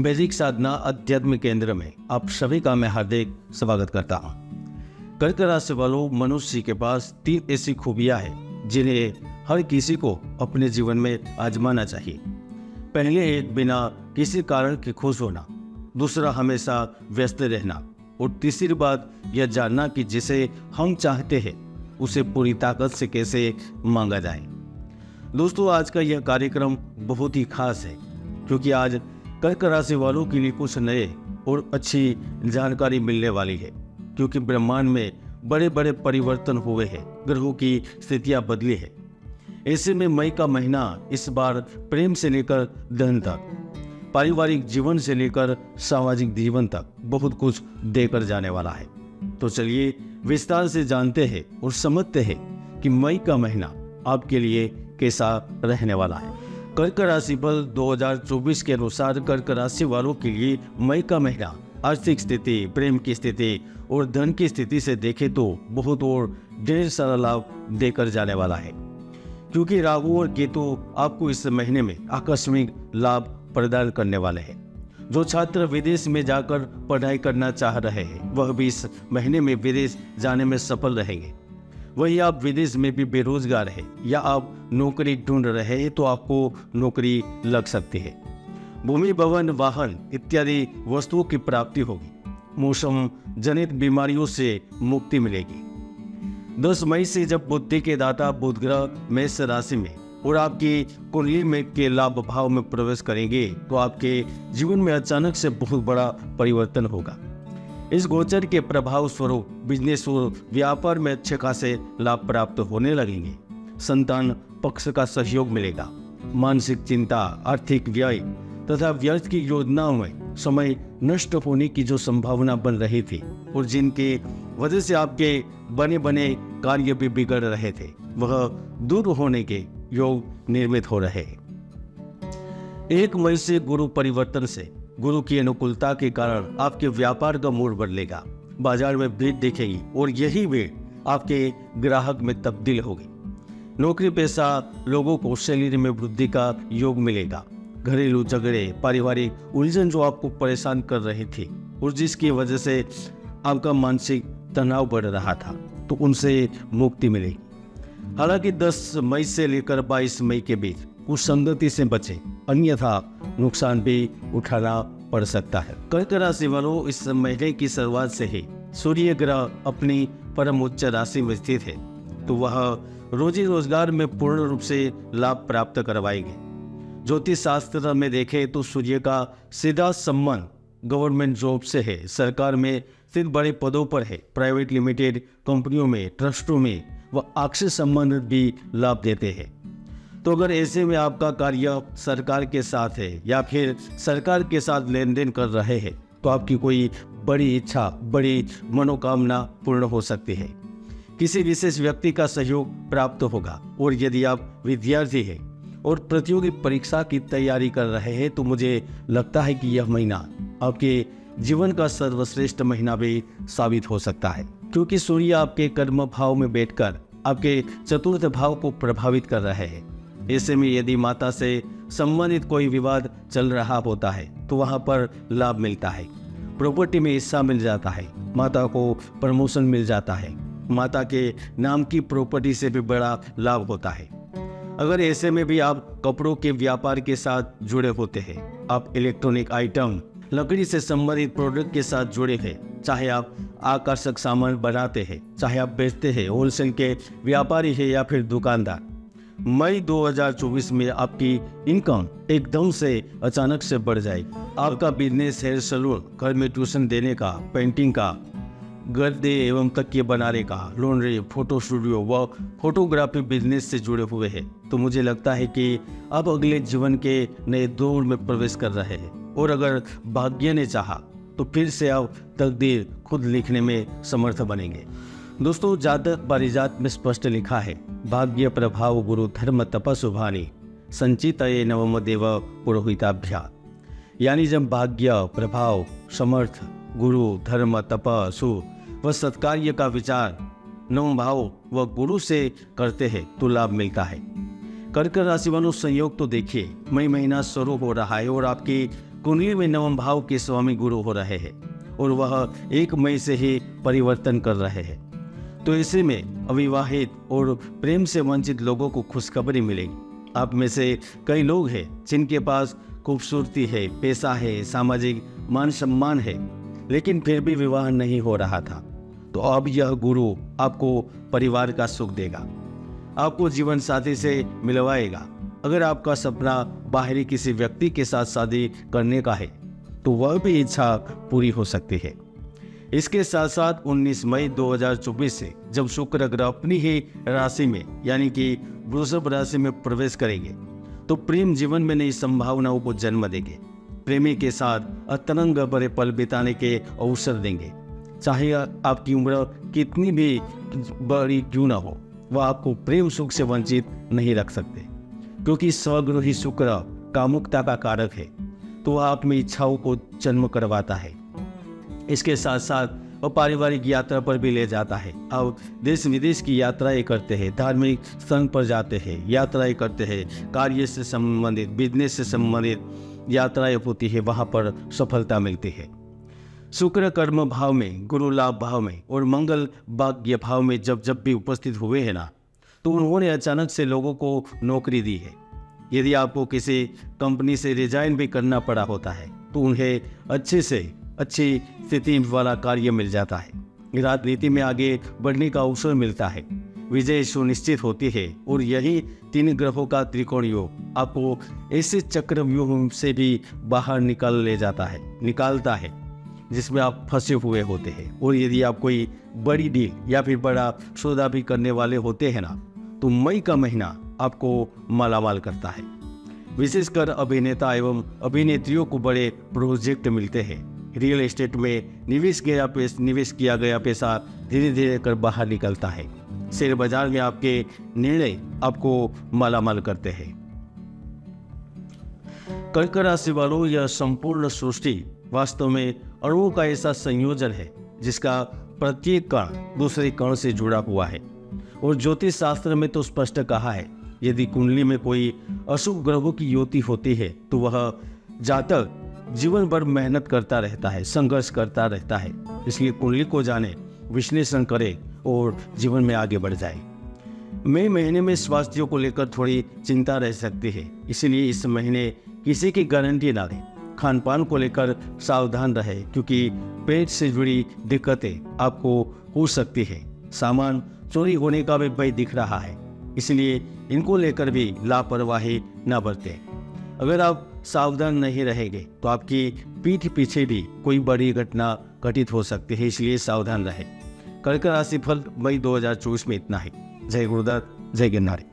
वैदिक साधना अध्यात्म केंद्र में आप सभी का मैं हार्दिक स्वागत करता हूँ। कर्क राशि वालों, मनुष्य के पास 3 ऐसी खूबियाँ हैं जिन्हें हर किसी को अपने जीवन में आजमाना चाहिए। पहले एक, बिना किसी कारण के खुश होना। दूसरा, हमेशा व्यस्त रहना। और तीसरी बात यह जानना कि जिसे हम चाहते हैं उसे पूरी ताकत से कैसे मांगा जाए। दोस्तों, आज का यह कार्यक्रम बहुत ही खास है क्योंकि आज कर्क राशि वालों के लिए कुछ नए और अच्छी जानकारी मिलने वाली है। क्योंकि ब्रह्मांड में बड़े बड़े परिवर्तन हुए हैं, ग्रहों की स्थितियां बदली है। ऐसे में मई का महीना इस बार प्रेम से लेकर धन तक, पारिवारिक जीवन से लेकर सामाजिक जीवन तक बहुत कुछ देकर जाने वाला है। तो चलिए विस्तार से जानते हैं और समझते हैं कि मई का महीना आपके लिए कैसा रहने वाला है। कर्क राशि बल 2024 के अनुसार कर्क राशि वालों के लिए मई का महीना आर्थिक स्थिति, प्रेम की स्थिति और धन की स्थिति से देखें तो बहुत और ढेर सारा लाभ देकर जाने वाला है। क्योंकि राहु और केतु आपको इस महीने में आकस्मिक लाभ प्रदान करने वाले हैं। जो छात्र विदेश में जाकर पढ़ाई करना चाह रहे हैं वह भी इस महीने में विदेश जाने में सफल रहेंगे। वही आप विदेश में भी बेरोजगार हैं या आप नौकरी ढूंढ रहे हैं तो आपको नौकरी लग सकती है। भूमि, भवन, वाहन इत्यादि वस्तुओं की प्राप्ति होगी। मौसम जनित बीमारियों से मुक्ति मिलेगी। 10 मई से जब बुद्धि के दाता बुध ग्रह मेष राशि में और आपकी कुंडली में के लाभ भाव में प्रवेश करेंगे तो आपके जीवन में अचानक से बहुत बड़ा परिवर्तन होगा। इस गोचर के प्रभाव स्वरूप बिजनेस और व्यापार में अच्छे खासे लाभ प्राप्त होने लगेंगे। संतान पक्ष का सहयोग मिलेगा। मानसिक चिंता, आर्थिक व्यय तथा व्यर्थ की योजनाओं में समय नष्ट होने की जो संभावना बन रही थी और जिनके वजह से आपके बने बने कार्य भी बिगड़ रहे थे वह दूर होने के योग निर्मित हो रहे हैं। 1 मई से गुरु परिवर्तन से गुरु की अनुकूलता के कारण आपके व्यापार का मूड बदलेगा। बाजार में भीड़ दिखेगी और यही भीड़ आपके ग्राहक में तब्दील होगी। नौकरी पेशा लोगों को सैलरी में वृद्धि का योग मिलेगा। घरेलू झगड़े, पारिवारिक उलझन जो आपको परेशान कर रही थी और जिसकी वजह से आपका मानसिक तनाव बढ़ रहा था तो उनसे मुक्ति मिलेगी। हालांकि 10 मई से लेकर 22 मई के बीच कुसंगति से बचें, अन्यथा नुकसान भी उठाना पड़ सकता है। कर्क राशि वालों, इस महीने की शुरुआत से ही सूर्य ग्रह अपनी परम उच्च राशि में स्थित है तो वह रोजी रोजगार में पूर्ण रूप से लाभ प्राप्त करवाएंगे। ज्योतिष शास्त्र में देखें तो सूर्य का सीधा संबंध गवर्नमेंट जॉब से है, सरकार में स्थित बड़े पदों पर है, प्राइवेट लिमिटेड कंपनियों में, ट्रस्टों में वह आपसे संबंधित भी लाभ देते हैं। तो अगर ऐसे में आपका कार्य सरकार के साथ है या फिर सरकार के साथ लेन देन कर रहे हैं तो आपकी कोई बड़ी इच्छा, बड़ी मनोकामना पूर्ण हो सकती है। किसी विशेष व्यक्ति का सहयोग प्राप्त होगा। और यदि आप विद्यार्थी हैं और प्रतियोगी परीक्षा की तैयारी कर रहे हैं तो मुझे लगता है कि यह महीना आपके जीवन का सर्वश्रेष्ठ महीना भी साबित हो सकता है। क्योंकि सूर्य आपके कर्म भाव में बैठकर आपके चतुर्थ भाव को प्रभावित कर रहे हैं। ऐसे में यदि माता से संबंधित कोई विवाद चल रहा होता है तो वहां पर लाभ मिलता है। प्रॉपर्टी में हिस्सा मिल जाता है। माता को प्रमोशन मिल जाता है। माता के नाम की प्रॉपर्टी से भी बड़ा लाभ होता है। अगर ऐसे में भी आप कपड़ों के व्यापार के साथ जुड़े होते हैं, आप इलेक्ट्रॉनिक आइटम, लकड़ी से संबंधित प्रोडक्ट के साथ जुड़े हैं, चाहे आप आकर्षक सामान बनाते हैं, चाहे आप बेचते हैं, होलसेल के व्यापारी हैं या फिर दुकानदार, मई 2024 में आपकी इनकम एकदम से अचानक से बढ़ जाएगी। आपका बिजनेस, हेयर सैलून, घर में ट्यूशन देने का, पेंटिंग का, गद्दे एवं तकिए बनाने का, लॉन्ड्री, फोटो स्टूडियो व फोटोग्राफी बिजनेस से जुड़े हुए हैं तो मुझे लगता है कि आप अगले जीवन के नए दौर में प्रवेश कर रहे हैं। और अगर भाग्य ने चाहा तो फिर से आप तकदीर खुद लिखने में समर्थ बनेंगे। दोस्तों, जातक पारिजात में स्पष्ट लिखा है, भाग्य प्रभाव गुरु धर्म तप शुभानि संचितये नवम देव पुरोहिताभ्या। यानी जब भाग्य, प्रभाव, समर्थ, गुरु, धर्म, तप, शुभ व सत्कार्य का विचार नवम भाव व गुरु से करते हैं तो लाभ मिलता है। कर्क राशि वालों, संयोग तो देखिए, मई महीना शुरू हो रहा है और आपकी कुंडली में नवम भाव के स्वामी गुरु हो रहे हैं और वह 1 मई से ही परिवर्तन कर रहे हैं। तो ऐसे में अविवाहित और प्रेम से वंचित लोगों को खुशखबरी मिलेगी। आप में से कई लोग हैं जिनके पास खूबसूरती है, पैसा है, सामाजिक मान सम्मान है, लेकिन फिर भी विवाह नहीं हो रहा था। तो अब यह गुरु आपको परिवार का सुख देगा, आपको जीवन साथी से मिलवाएगा। अगर आपका सपना बाहरी किसी व्यक्ति के साथ शादी करने का है तो वह भी इच्छा पूरी हो सकती है। इसके साथ साथ 19 मई 2024 से जब शुक्र ग्रह अपनी ही राशि में यानी कि वृषभ राशि में प्रवेश करेंगे तो प्रेम जीवन में नई संभावनाओं को जन्म देंगे। प्रेमी के साथ अतरंग भरे पल बिताने के अवसर देंगे। चाहे आपकी उम्र कितनी भी बड़ी क्यों ना हो, वह आपको प्रेम सुख से वंचित नहीं रख सकते, क्योंकि स्वगृही शुक्र कामुकता का कारक है, तो वह आप में इच्छाओं को जन्म करवाता है। इसके साथ साथ वह पारिवारिक यात्रा पर भी ले जाता है। अब देश विदेश की यात्राएं करते हैं, धार्मिक स्थान पर जाते हैं, यात्राएं करते हैं, कार्य से संबंधित, बिजनेस से संबंधित यात्राएं होती है, वहाँ पर सफलता मिलती है। शुक्र कर्म भाव में, गुरु लाभ भाव में और मंगल भाग्य भाव में जब भी उपस्थित हुए हैं ना, तो उन्होंने अचानक से लोगों को नौकरी दी है। यदि आपको किसी कंपनी से रिजाइन भी करना पड़ा होता है तो उन्हें अच्छे से अच्छी स्थिति वाला कार्य मिल जाता है। राजनीति में आगे बढ़ने का अवसर मिलता है, विजय सुनिश्चित होती है और यही 3 ग्रहों का त्रिकोण योग आपको ऐसे चक्रव्यूह से भी बाहर निकालता है जिसमें आप फंसे हुए होते हैं। और यदि आप कोई बड़ी डील या फिर बड़ा सौदा भी करने वाले होते हैं ना, तो मई का महीना आपको मालामाल करता है। विशेषकर अभिनेता एवं अभिनेत्रियों को बड़े प्रोजेक्ट मिलते हैं। रियल एस्टेट में निवेश किया गया पैसा धीरे धीरे कर बाहर निकलता है। शेयर बाजार में आपके निर्णय आपको मालामाल करते हैं। कर्क राशि वालों, यह संपूर्ण सृष्टि वास्तव में अणुओं का ऐसा संयोजन है जिसका प्रत्येक कण दूसरे कण से जुड़ा हुआ है। और ज्योतिष शास्त्र में तो स्पष्ट कहा है, यदि कुंडली में कोई अशुभ ग्रहों की युति होती है तो वह जातक जीवन भर मेहनत करता रहता है, संघर्ष करता रहता है। इसलिए कुंडली को जाने, विश्लेषण करे और जीवन में आगे बढ़ जाए। मई महीने में स्वास्थ्य को लेकर थोड़ी चिंता रह सकती है, इसलिए इस महीने किसी की गारंटी ना लें। खान पान को लेकर सावधान रहे, क्योंकि पेट से जुड़ी दिक्कतें आपको हो सकती है। सामान चोरी होने का भी भय दिख रहा है, इसलिए इनको लेकर भी लापरवाही न बरतें। अगर आप सावधान नहीं रहेंगे तो आपकी पीठ पीछे भी कोई बड़ी घटना घटित हो सकती है, इसलिए सावधान रहें। कर्क राशि फल मई 2024 में इतना ही। जय गुरुदत्त, जय गिरनारी।